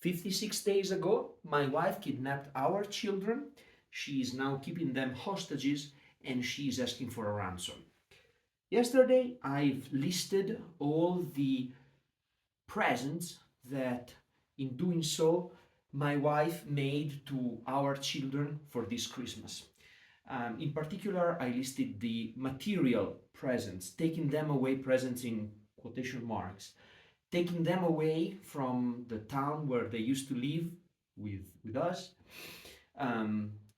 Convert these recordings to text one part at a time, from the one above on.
56 days ago, my wife kidnapped our children. She is now keeping them hostages and she is asking for a ransom. Yesterday, I've listed all the presents that, in doing so, my wife made to our children for this Christmas. In particular, I listed the material presents, taking them away, presents in quotation marks, taking them away from the town where they used to live with us,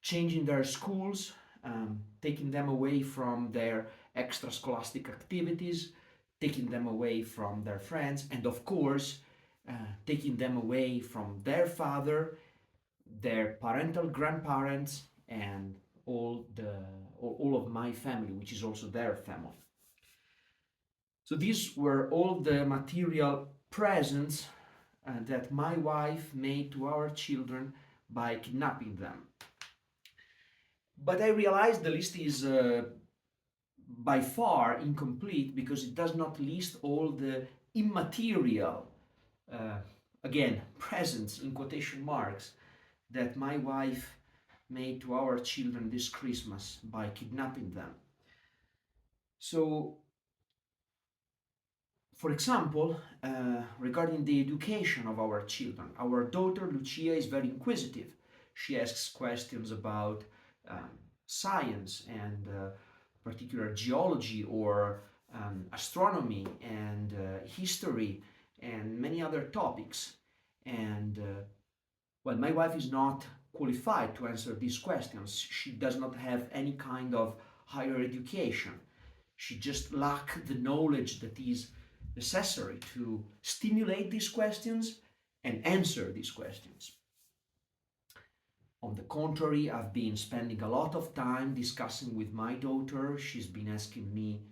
changing their schools, taking them away from their extra scholastic activities, taking them away from their friends, and of course, taking them away from their father, their parental grandparents, and all of my family, which is also their family. So these were all the material presents that my wife made to our children by kidnapping them. But I realized the list is by far incomplete because it does not list all the immaterial, uh, again, presents in quotation marks that my wife made to our children this Christmas by kidnapping them. So, for example, regarding the education of our children, our daughter Lucia is very inquisitive. She asks questions about um, science and particular geology or astronomy and history and many other topics. And well, my wife is not qualified to answer these questions. She does not have any kind of higher education. She just lacks the knowledge that is necessary to stimulate these questions and answer these questions. On the contrary, I've been spending a lot of time discussing with my daughter. She's been asking me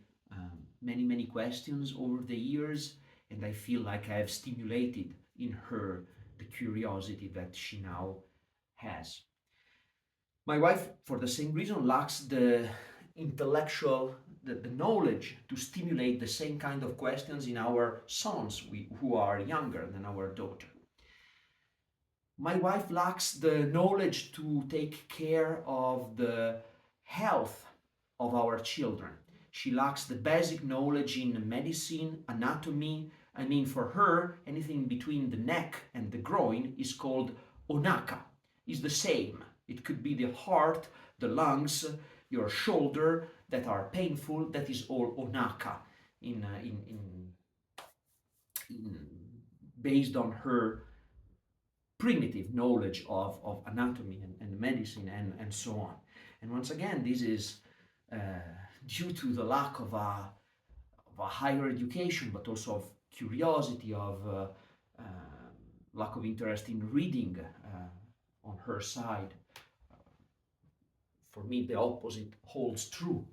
many questions over the years, and I feel like I have stimulated in her the curiosity that she now has. My wife, for the same reason, lacks the intellectual, the knowledge to stimulate the same kind of questions in our sons who are younger than our daughter. My wife lacks the knowledge to take care of the health of our children. She lacks the basic knowledge in medicine, anatomy. I mean, for her, anything between the neck and the groin is called onaka. It's the same. It could be the heart, the lungs, your shoulder that are painful. That is all onaka in based on her primitive knowledge of anatomy and medicine and so on. And once again, this is due to the lack of a higher education, but also of curiosity, of lack of interest in reading on her side. For me, the opposite holds true.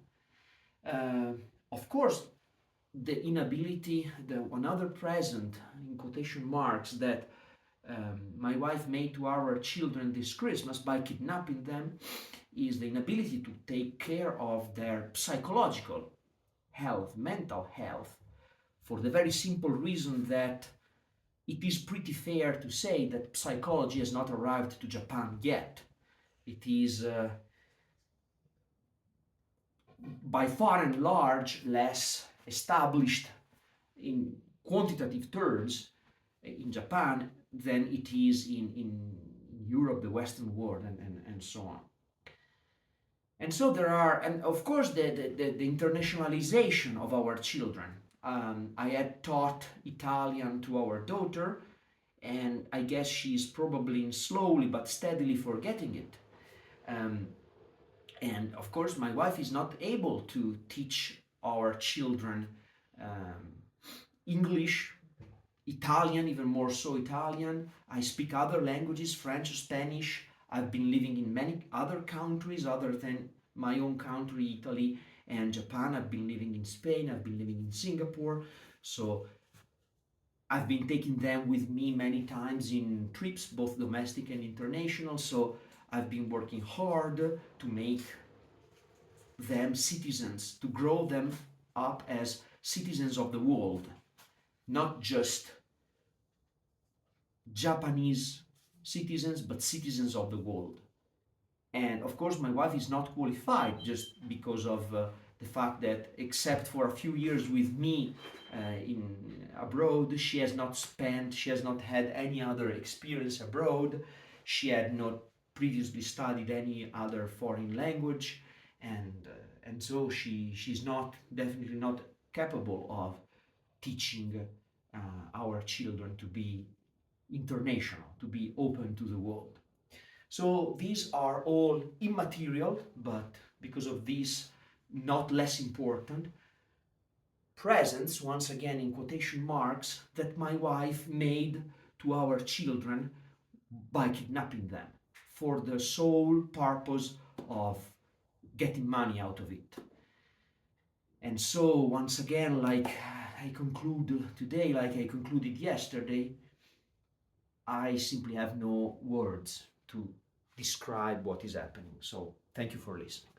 Of course, the inability, the another present in quotation marks that my wife made to our children this Christmas by kidnapping them is the inability to take care of their psychological health, mental health, for the very simple reason that it is pretty fair to say that psychology has not arrived to Japan yet. It is by far and large less established in quantitative terms in Japan than it is in Europe, the Western world, and so on. And so there are, and of course, the internationalization of our children. I had taught Italian to our daughter, and I guess she's probably slowly but steadily forgetting it. And of course, my wife is not able to teach our children English, Italian, even more so Italian. I speak other languages, French, Spanish. I've been living in many other countries other than my own country, Italy and Japan. I've been living in Spain, I've been living in Singapore. So I've been taking them with me many times in trips, both domestic and international. So I've been working hard to make them citizens, to grow them up as citizens of the world, not just Japanese citizens, but citizens of the world. And of course, my wife is not qualified just because of the fact that, except for a few years with me in abroad, she has not had any other experience abroad. She had not previously studied any other foreign language, and so she's not definitely not capable of teaching our children to be international, to be open to the world. So these are all immaterial, but because of this, not less important presents, once again in quotation marks, that my wife made to our children by kidnapping them for the sole purpose of getting money out of it. And so, once again, like I conclude today, like I concluded yesterday, I simply have no words to describe what is happening. So, thank you for listening.